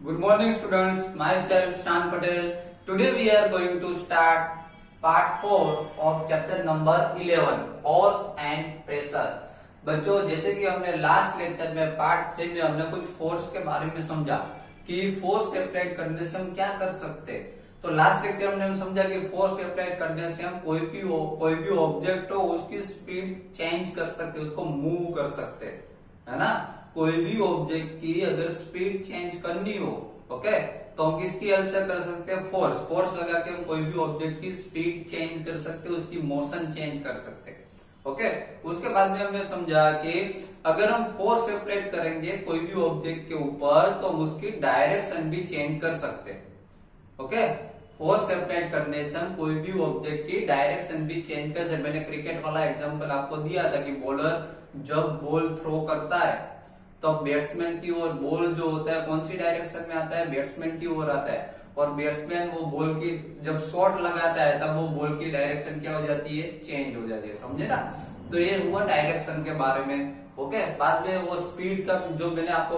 Good morning students, myself Shan Patel. Today we are going to start part 4 of chapter number 11 force and pressure. बच्चों जैसे कि हमने last lecture में part 3 में हमने कुछ फोर्स के बारे में समझा कि फोर्स अप्लाई करने से हम क्या कर सकते हैं। तो लास्ट लेक्चर में हमने समझा कि फोर्स अप्लाई करने से हम कोई भी ऑब्जेक्ट हो उसकी स्पीड चेंज कर सकते, उसको मूव कर सकते, है ना। कोई भी ऑब्जेक्ट की अगर स्पीड चेंज करनी हो, ओके, तो हम किसकी हेल्प से कर सकते हैं? फोर्स लगा के हम कोई भी ऑब्जेक्ट की स्पीड चेंज कर सकते हैं, उसकी मोशन चेंज कर सकते हैं, ओके। उसके बाद में हमने समझा कि अगर हम फोर्स अप्लाई करेंगे कोई भी ऑब्जेक्ट के ऊपर तो हम उसकी डायरेक्शन भी चेंज कर सकते हैं, ओके। फोर्स अप्लाई करने से हम कोई भी ऑब्जेक्ट की डायरेक्शन भी चेंज कर सकते। मैंने क्रिकेट वाला एग्जांपल आपको दिया था कि बॉलर जब बॉल थ्रो करता है तो बैट्समैन की ओर बॉल जो होता है कौन सी डायरेक्शन में आता है? बैट्समैन की ओर आता है, और बैट्समैन वो बॉल की जब शॉट लगाता है तब वो बॉल की डायरेक्शन क्या हो जाती है? चेंज हो जाती है, समझे ना। तो ये हुआ डायरेक्शन के बारे में, ओके। बाद में वो स्पीड का, जो मैंने आपको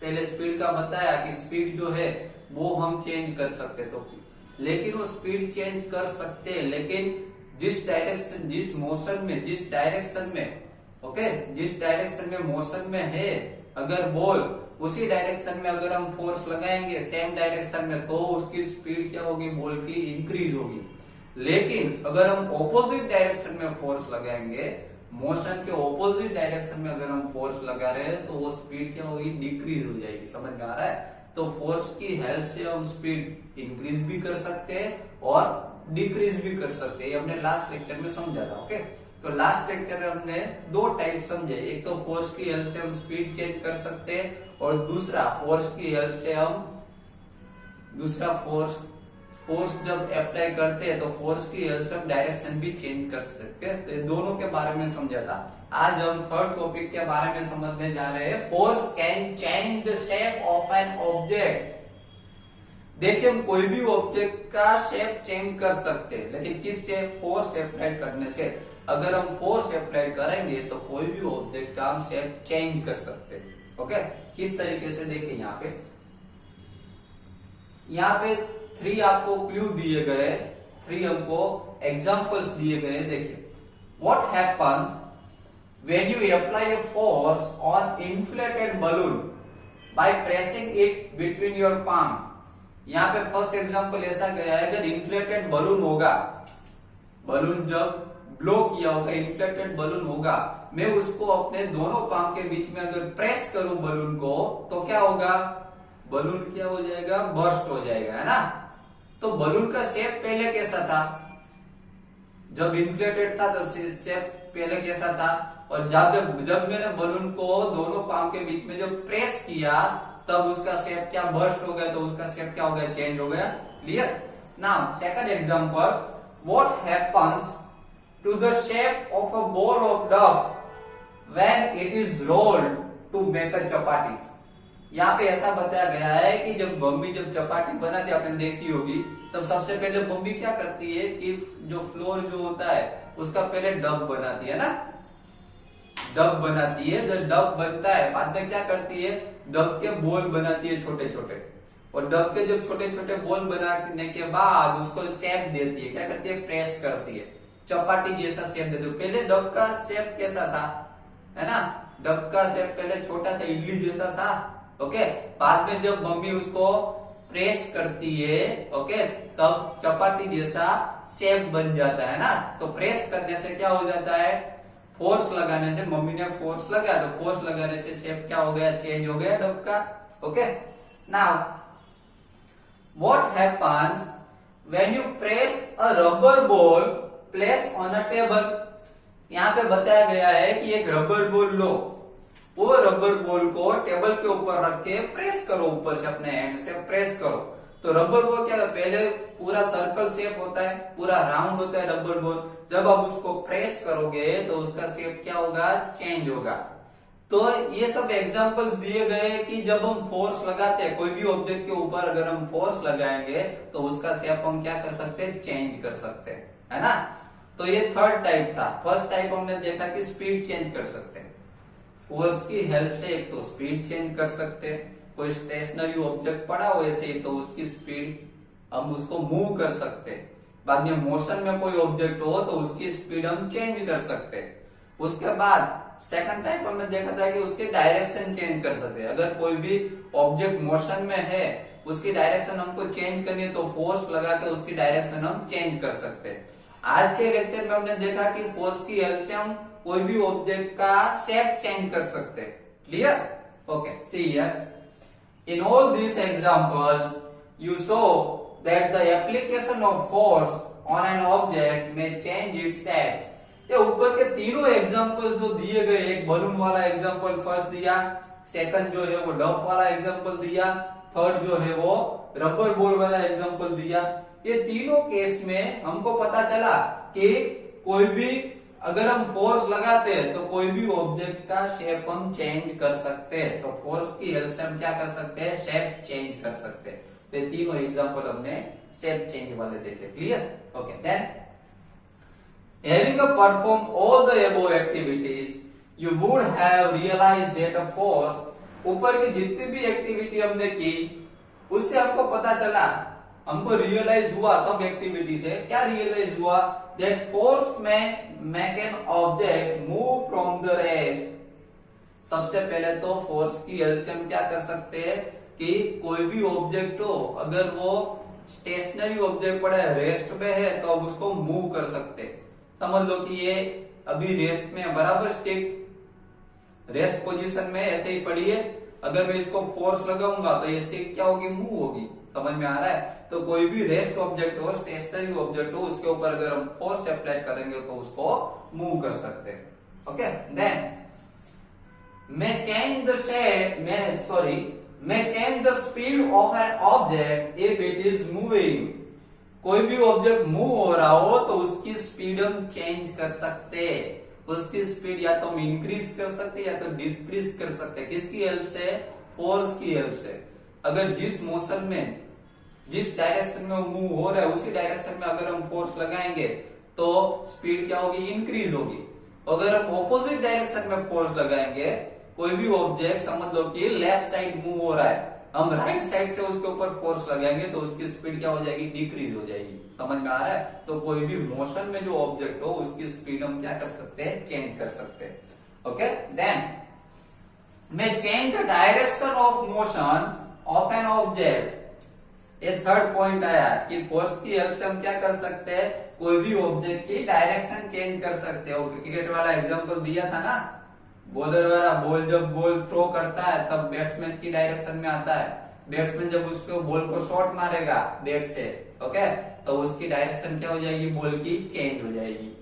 पहले स्पीड का बताया कि स्पीड जो है वो हम चेंज कर सकते, तो लेकिन वो स्पीड चेंज कर सकते हैं, लेकिन जिस डायरेक्शन, जिस मोशन में, जिस डायरेक्शन में, ओके, जिस डायरेक्शन में मोशन में है अगर बॉल, उसी डायरेक्शन में अगर हम फोर्स लगाएंगे सेम डायरेक्शन में, तो उसकी स्पीड क्या होगी? बॉल की इंक्रीज होगी। लेकिन अगर हम ऑपोजिट डायरेक्शन में फोर्स लगाएंगे, मोशन के ऑपोजिट डायरेक्शन में अगर हम फोर्स लगा रहे हैं, तो वो स्पीड क्या होगी? डिक्रीज हो जाएगी। समझ में आ रहा है? तो फोर्स की हेल्प से हम स्पीड इंक्रीज भी कर सकते हैं और डिक्रीज भी कर सकते हैं। हमने लास्ट लेक्चर में समझा था, ओके। तो लास्ट लेक्चर में हमने दो टाइप समझे, एक तो फोर्स की हेल्प से हम स्पीड चेंज कर सकते हैं, और दूसरा फोर्स की हेल्प से हम फोर्स जब अप्लाई करते हैं तो फोर्स की हेल्प से हम डायरेक्शन भी चेंज कर सकते हैं। तो दोनों के बारे में समझा था। आज हम थर्ड टॉपिक के बारे में समझने जा रहे हैं, force can change the shape of an object. देखिए, हम कोई भी ऑब्जेक्ट का शेप चेंज कर सकते हैं, लेकिन किससे? फोर्स अप्लाई करने से। अगर हम फोर्स अप्लाई करेंगे तो कोई भी ऑब्जेक्ट का हम शेप चेंज कर सकते हैं, ओके। किस तरीके से? देखिए यहाँ पे 3 आपको क्लू दिए गए, 3 हमको एग्जांपल्स दिए गए। देखिए, what happens when you apply a force on inflated balloon by pressing it between your palm। यहाँ पे फर्स्ट एग्जांपल ऐसा गया है, अगर इन्फ्लेटेड बलून होगा, बलून जब ब्लो किया होगा, इन्फ्लेटेड बलून होगा, मैं उसको अपने दोनों पाम के बीच में अगर प्रेस करूं बलून को, तो क्या होगा? बलून क्या हो जाएगा? बर्स्ट हो जाएगा, है ना। तो बलून का शेप पहले कैसा था? जब इन्फ्लेटेड था तो शेप पहले कैसा था? और जब मैंने बलून को दोनों पाम के बीच में जब प्रेस किया तब उसका शेप क्या? बर्स्ट हो गया, तो उसका शेप क्या हो गया? चेंज हो गया। Clear? Now second example, what happens to the shape of a ball of dough when it is rolled to make a chapati. यहाँ पे ऐसा बताया गया है कि जब मम्मी जब चपाती बनाती है, आपने देखी होगी, तब सबसे पहले मम्मी क्या करती है कि जो फ्लोर जो होता है उसका पहले डब बनाती है ना, डब बनाती है। जब डब बनता है बाद में क्या करती है? डब के बॉल बनाती है छोटे छोटे, और डब के जब छोटे छोटे बॉल बनाने के बाद उसको शेप देती है। क्या करती है? प्रेस करती है, चपाटी जैसा शेप देती है। पहले डब का शेप कैसा था, है ना? डब का शेप पहले छोटा सा इडली जैसा था, ओके। बाद में जब मम्मी उसको प्रेस करती है, ओके, तब चपाती जैसा शेप बन जाता है ना। तो प्रेस करने से क्या हो जाता है? फोर्स लगाने से, मम्मी ने फोर्स लगाया तो फोर्स लगाने से शेप क्या हो गया? चेंज हो गया डब का, okay. Now what happens when you press a rubber ball place on a table. यहाँ पे बताया गया है कि एक रबर बॉल लो, वो रबर बॉल को टेबल के ऊपर रख के प्रेस करो, ऊपर से अपने हैंड से प्रेस करो। तो रबर बॉल क्या, पहले पूरा सर्कल शेप होता है, पूरा राउंड होता है रबर बॉल। जब आप उसको प्रेस करोगे तो उसका शेप क्या होगा? चेंज होगा। तो ये सब एग्जांपल्स दिए गए कि जब हम फोर्स लगाते हैं कोई भी ऑब्जेक्ट के ऊपर, अगर हम फोर्स लगाएंगे तो उसका शेप हम क्या कर सकते हैं? चेंज कर सकते हैं, है ना। तो ये थर्ड टाइप था। फर्स्ट टाइप हमने देखा कि स्पीड चेंज कर सकते हैं, फोर्स की हेल्प से एक तो स्पीड चेंज कर सकते हैं, कोई स्टेशनरी ऑब्जेक्ट पड़ा हो ऐसे ही, तो उसकी स्पीड हम उसको मूव कर सकते हैं। बाद में मोशन में कोई ऑब्जेक्ट हो तो उसकी स्पीड हम चेंज कर सकते हैं। उसके बाद सेकंड टाइप हमने देखा था कि उसकी डायरेक्शन चेंज कर सकते हैं। अगर कोई भी ऑब्जेक्ट मोशन में है, उसकी डायरेक्शन हमको चेंज करनी है तो फोर्स लगा के उसकी डायरेक्शन हम चेंज कर सकते हैं। आज के लेक्चर में हमने देखा कि फोर्स की हेल्प से हम कोई भी ऑब्जेक्ट का शेप चेंज कर सकते हैं। Clear? Okay, see here. In all these examples you show that the application of force on an object may change its shape. ये ऊपर के तीनों एग्जांपल जो दिए गए, एक बलून वाला एग्जांपल फर्स्ट दिया, सेकंड जो है वो डफ वाला एग्जांपल दिया, थर्ड जो है वो रबर बॉल वाला एग्जांपल दिया। ये तीनों केस में हमको पता चला कि कोई भी अगर हम फोर्स लगाते हैं तो कोई भी ऑब्जेक्ट का शेप हम चेंज कर सकते हैं। तो फोर्स की हेल्प से हम क्या कर सकते हैं? शेप चेंज कर सकते हैं। तो ये तीनों एग्जांपल हमने शेप चेंज वाले देखे। Clear? Okay, then having performed all the above activities you would have realized that a force, ऊपर की जितनी भी एक्टिविटी हमने की उससे हमको पता चला, हमको रियलाइज हुआ सब एक्टिविटी से। क्या रियलाइज हुआ? दैट फोर्स में make an object move from the rest. सबसे पहले तो फोर्स की हेल्प से हम क्या कर सकते हैं कि कोई भी ऑब्जेक्ट हो, अगर वो स्टेशनरी ऑब्जेक्ट पड़ा है, रेस्ट पे है, तो अब उसको मूव कर सकते हैं। समझ लो कि ये अभी रेस्ट में बराबर स्टिक रेस्ट पोजीशन में ऐसे ही पड़ी है। अगर मैं इसको फोर्स लगाऊंगा तो ये स्टिक क्या होगी? मूव होगी। समझ में आ रहा है? तो कोई भी रेस्ट ऑब्जेक्ट हो, स्टेशनरी ऑब्जेक्ट हो, उसके ऊपर अगर हम फोर्स अप्लाई करेंगे तो उसको मूव कर सकते हैं। ओके, देन मैं change the speed of an object if it is moving. कोई भी ऑब्जेक्ट मूव हो रहा हो तो उसकी स्पीड हम चेंज कर सकते हैं। उसकी स्पीड या तो हम इंक्रीज कर सकते हैं या तो डिक्रीज कर सकते हैं। किसकी हेल्प से? फोर्स की हेल्प से। अगर जिस मोशन में, जिस डायरेक्शन में वो मूव हो रहा है उसी डायरेक्शन में अगर हम फोर्स लगाएंगे तो स्पीड क्या होगी? इंक्रीज होगी। अगर हम ऑपोजिट डायरेक्शन में फोर्स लगाएंगे, कोई भी ऑब्जेक्ट समझ लो कि लेफ्ट साइड मूव हो रहा है, हम राइट साइड से उसके ऊपर फोर्स लगाएंगे तो उसकी स्पीड क्या हो जाएगी? डिक्रीज हो जाएगी। समझ में आ रहा है? तो कोई भी मोशन में जो ऑब्जेक्ट हो उसकी स्पीड हम क्या कर सकते हैं? चेंज कर सकते हैं। ओके, देन मैं change the direction of motion of an object. ये थर्ड पॉइंट आया कि फोर्स की हेल्प से हम क्या कर सकते हैं? कोई भी ऑब्जेक्ट की डायरेक्शन चेंज कर सकते हो। क्रिकेट वाला एग्जांपल दिया था ना, बॉलर वाला बॉल जब बॉल थ्रो करता है तब बैट्समैन की डायरेक्शन में आता है। बैट्समैन जब उसको बॉल को शॉट मारेगा बैट से, ओके, तो उसकी डायरेक्शन क्या हो जाएगी? बॉल की चेंज हो जाएगी।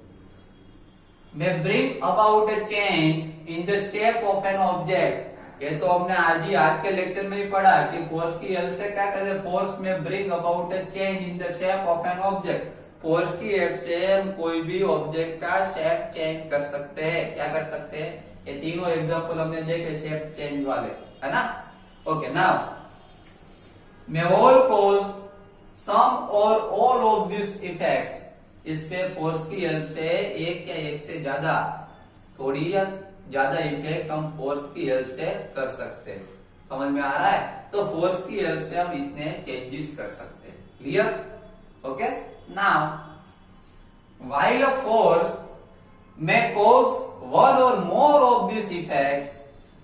मैं bring about A change in the shape of an object. ये तो हमने आज के लेक्चर में ही पढ़ा कि फोर्स की हेल्प से क्या करते हैं? फोर्स में bring about A change in the shape of an object. Force की हेल्प से हम कोई भी ऑब्जेक्ट का शेप चेंज कर सकते हैं। क्या कर सकते हैं? ये तीनों एग्जांपल हमने देखे शेप चेंज वाले, है ना? Okay, now may all cause sum और ऑल ऑफ दिस इफेक्ट्स। इससे फोर्स की हेल्प से एक या एक से ज्यादा, थोड़ी या ज्यादा इफेक्ट हम फोर्स की हेल्प से कर सकते हैं। समझ में आ रहा है? तो फोर्स की हेल्प से हम इतने चेंजेस कर सकते हैं। Clear? Okay, now while a force may cause one or more of these effects,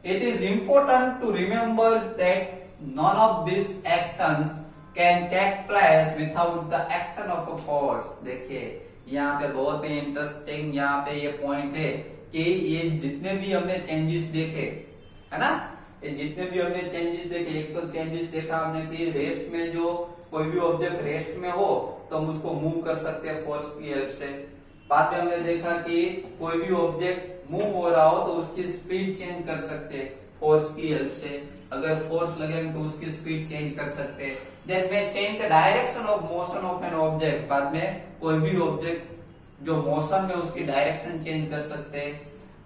it is important to remember that none of these actions can take place without the action of a force. देखिए यहाँ पे बहुत ही interesting यहाँ पे ये point है कि ये जितने भी हमने चेंजेस देखे, है ना, ये जितने भी हमने चेंजेस देखे, एक तो चेंजेस देखा हमने कि रेस्ट में जो कोई भी ऑब्जेक्ट रेस्ट में हो तो हम उसको मूव कर सकते हैं फोर्स की हेल्प से। बाद में हमने देखा कि कोई भी ऑब्जेक्ट मूव हो रहा हो तो उसकी स्पीड चेंज कर सकते हैं फोर्स की हेल्प से। अगर फोर्स लगेंगे तो उसकी स्पीड चेंज कर सकते हैं। देन मैं change the direction of motion of an object. बाद में कोई भी ऑब्जेक्ट जो मोशन में उसकी डायरेक्शन चेंज कर सकते हैं।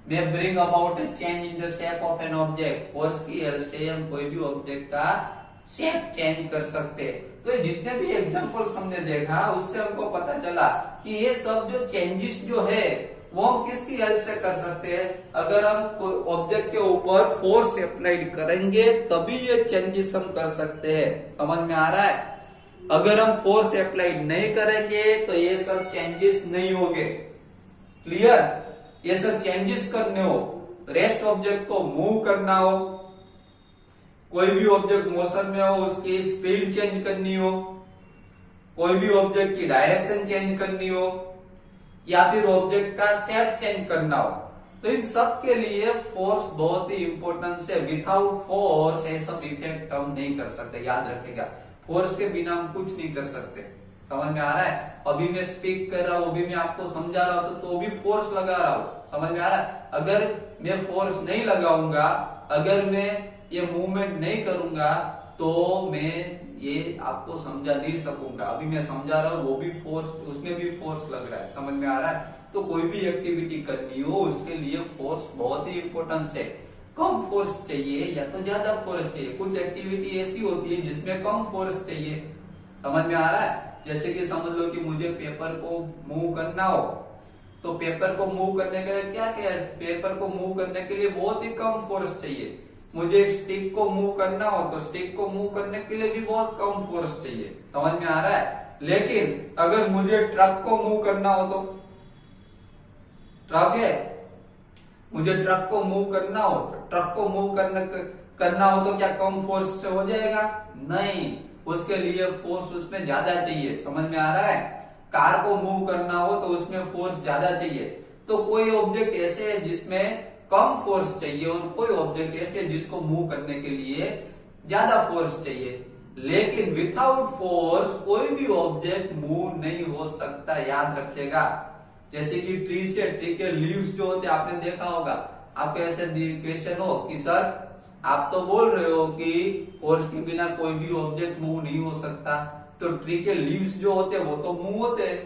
मैं bring about A change in the shape of an object. Force की हेल्प से हम कोई भी ऑब्जेक्ट का शेप चेंज कर सकते हैं। तो ये जितने भी एग्जांपल्स हमने देखा उससे हमको पता चला कि ये सब जो चेंजेस जो है वो हम किसकी हेल्प से कर सकते हैं? अगर हम कोई ऑब्जेक्ट के ऊपर फोर्स अप्लाइड करेंगे तभी ये चेंजेस हम कर सकते हैं। समझ में आ रहा है? अगर हम फोर्स अप्लाइड नहीं करेंगे तो ये सब चेंजेस नहीं होंगे। क्लियर? ये सब चेंजेस करने हो, रेस्ट ऑब्जेक्ट को मूव करना हो, कोई भी ऑब्जेक्ट मोशन में हो उसकी स्पीड चेंज करनी हो, कोई भी ऑब्जेक्ट की डायरेक्शन चेंज करनी हो, या फिर ऑब्जेक्ट का शेप चेंज करना हो, तो इन सब के लिए फोर्स बहुत ही इंपॉर्टेंट है। विदाउट फोर्स ये सब इफेक्ट हम नहीं कर सकते, याद रखिएगा। फोर्स के बिना हम कुछ नहीं कर सकते। समझ में आ रहा है? अभी मैं स्पीक कर रहा हूं, अभी मैं आपको समझा रहा हूं तो भी फोर्स लगा रहा हूं। समझ में आ रहा है? अगर मैं फोर्स नहीं लगाऊंगा, अगर मैं ये मूवमेंट नहीं करूंगा तो मैं ये आपको समझा नहीं सकूंगा। अभी मैं समझा रहा हूं, वो भी फोर्स, उसमें भी फोर्स लग रहा है। समझ में आ रहा है? तो कोई भी एक्टिविटी करनी हो उसके लिए फोर्स बहुत ही इंपॉर्टेंस है। कम फोर्स चाहिए या तो ज्यादा फोर्स चाहिए। कुछ एक्टिविटी ऐसी होती है जिसमें कम फोर्स चाहिए। समझ में आ रहा है? जैसे कि समझ लो कि मुझे पेपर को मूव करना हो, तो पेपर को मूव करने के लिए क्या क्या है? पेपर को मूव करने के लिए बहुत ही कम फोर्स चाहिए। मुझे स्टिक को मूव करना हो तो स्टिक को मूव करने के लिए भी बहुत कम फोर्स चाहिए। समझ में आ रहा है? लेकिन अगर मुझे ट्रक को मूव करना हो, तो ट्रक है, मुझे ट्रक को मूव करना हो, तो ट्रक को मूव करना हो तो क्या कम फोर्स से हो जाएगा? नहीं, उसके लिए फोर्स उसमें ज्यादा चाहिए। समझ में आ रहा है? कार को मूव करना हो तो उसमें फोर्स ज्यादा चाहिए। तो कोई ऑब्जेक्ट ऐसे है जिसमें कम फोर्स चाहिए और कोई ऑब्जेक्ट ऐसे है जिसको मूव करने के लिए ज्यादा फोर्स चाहिए। लेकिन विदाउट फोर्स कोई भी ऑब्जेक्ट मूव नहीं हो सकता, याद रखिएगा। जैसे कि ट्री के लीव्स जो होते हैं, आपने देखा होगा। आपके ऐसे क्वेश्चन हो कि सर आप तो बोल रहे हो कि फोर्स के बिना कोई भी ऑब्जेक्ट मूव नहीं हो सकता, तो ट्री के लीव्स जो होते हैं वो तो मूव होते हैं,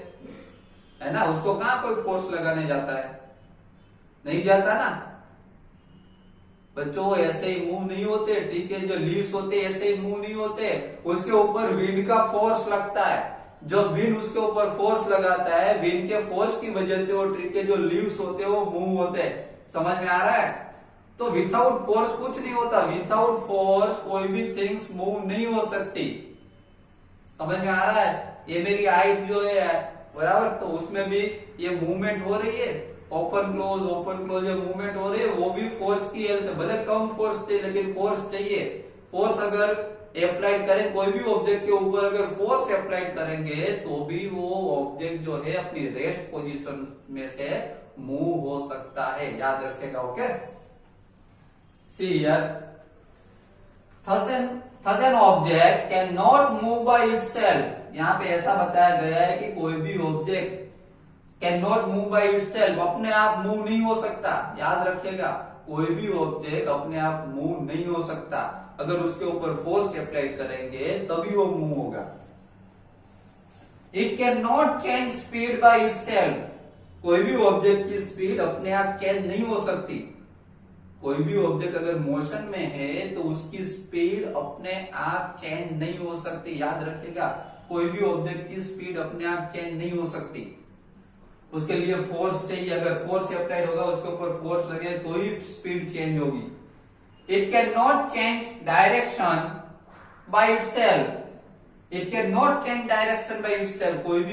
है ना? उसको कहां कोई फोर्स लगाने जाता है? नहीं जाता ना। बच्चों ऐसे ही मूव नहीं होते। ट्री के जो लीव्स होते हैं ऐसे ही मूव नहीं होते। उसके ऊपर विंड का फोर्स लगता है। जब विंड उसके ऊपर फोर्स लगाता है, विंड के फोर्स की वजह से वो ट्री के जो लीव्स होते हैं वो मूव होते हैं। समझ में आ रहा है? तो विदाउट फोर्स कुछ नहीं होता। विदाउट फोर्स कोई भी थिंग्स मूव नहीं हो सकती। समझ में आ रहा है? ये मेरी आईज जो है, बराबर, तो उसमें भी ये मूवमेंट हो रही है, ओपन क्लोज ये मूवमेंट हो रही है, वो भी फोर्स की हेल्प से। भले कम फोर्स चाहिए लेकिन फोर्स चाहिए। फोर्स अगर अप्लाइड करें कोई भी ऑब्जेक्ट के ऊपर, अगर फोर्स अप्लाइड करेंगे तो भी वो ऑब्जेक्ट जो है अपनी रेस्ट पोजीशन में से मूव हो सकता है। याद रखेगा। Okay, see here, thus an object cannot move by itself। यहाँ पे ऐसा बताया गया है कि कोई भी object can not move by itself, अपने आप मूव नहीं हो सकता। याद रखिएगा, कोई भी ऑब्जेक्ट अपने आप मूव नहीं हो सकता। अगर उसके ऊपर फोर्स अप्लाई करेंगे तभी वो मूव होगा। It can not change speed by itself, कोई भी ऑब्जेक्ट की स्पीड अपने आप चेंज नहीं हो सकती। कोई भी ऑब्जेक्ट अगर मोशन में है तो उसकी स्पीड अपने आप चेंज नहीं हो सकती। याद रखिएगा, कोई भी ऑब्जेक्ट की स्पीड अपने आप चेंज नहीं हो सकती। उसके लिए फोर्स चाहिए। अगर फोर्स अप्लाइड होगा, उसके ऊपर फोर्स लगे तो ही स्पीड चेंज होगी। It can not change direction by itself, it can not change direction by itself. कोई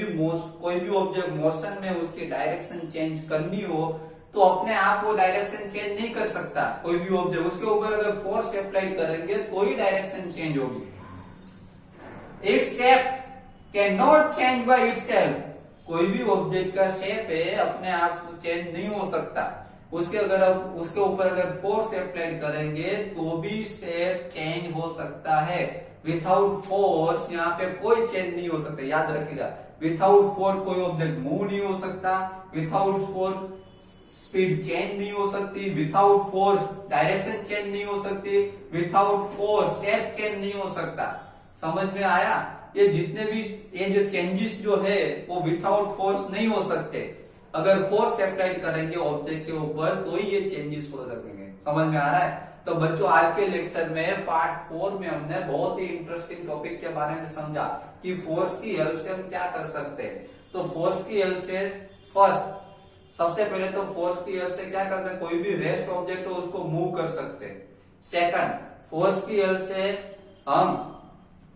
भी ऑब्जेक्ट मोशन में उसकी डायरेक्शन चेंज करनी हो तो अपने आप वो डायरेक्शन चेंज नहीं कर सकता। कोई भी ऑब्जेक्ट, उसके ऊपर अगर फोर्स अप्लाई करेंगे तो ही डायरेक्शन चेंज होगी। Its shape can not change by itself, कोई भी ऑब्जेक्ट का शेप है अपने आप चेंज नहीं हो सकता। उसके ऊपर अगर फोर्स अप्लाई करेंगे तो भी शेप चेंज हो सकता है। विदाउट फोर्स यहाँ पे कोई चेंज नहीं हो सकता। याद रखिएगा, विदाउट फोर्स कोई ऑब्जेक्ट मूव नहीं हो सकता, विदाउट फोर्स स्पीड चेंज नहीं हो सकती, विदाउट फोर्स डायरेक्शन चेंज नहीं हो सकती, विदाउट फोर्स शेप चेंज नहीं हो सकता। समझ में आया? ये जितने भी ये जो चेंजेस जो है वो विदाउट फोर्स नहीं हो सकते। अगर फोर्स अप्लाई करेंगे ऑब्जेक्ट के ऊपर तो ही ये चेंजेस हो सकेंगे। समझ में आ रहा है? तो बच्चों, आज के लेक्चर में पार्ट 4 में हमने बहुत ही इंटरेस्टिंग टॉपिक के बारे में समझा कि फोर्स की हेल्प से हम क्या कर सकते हैं। तो फोर्स की हेल्प से फर्स्ट सबसे पहले तो फोर्स की हेल्प से क्या करते हैं, कोई भी रेस्ट ऑब्जेक्ट हो उसको मूव कर सकते हैं। सेकंड, फोर्स की हेल्प से हम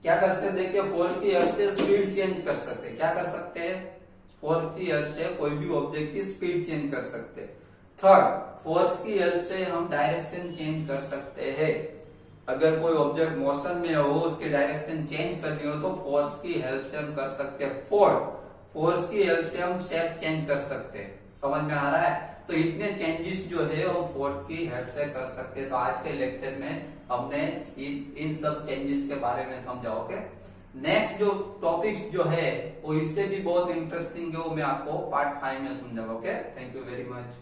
क्या कर सकते हैं, देखिए फोर्स की हेल्प से स्पीड चेंज कर सकते हैं। क्या कर सकते हैं, फोर्स की हेल्प से कोई भी ऑब्जेक्ट की स्पीड चेंज कर सकते हैं। थर्ड, फोर्स की हेल्प से हम डायरेक्शन चेंज कर सकते हैं। अगर कोई ऑब्जेक्ट मोशन में हो, उसकी डायरेक्शन चेंज करनी हो तो फोर्स की हेल्प से हम कर सकते हैं। फोर्थ, फोर्स की हेल्प से हम शेप चेंज कर सकते हैं। समझ में आ रहा है? तो इतने चेंजेस जो है वो फोर्स की हेल्प से कर सकते हैं। तो आज के लेक्चर में हमने इन सब चेंजेस के बारे में समझा। ओके, नेक्स्ट जो टॉपिक्स जो है वो इससे भी बहुत इंटरेस्टिंग है, वो मैं आपको पार्ट 5 में समझाऊंगा। Okay, thank you very much.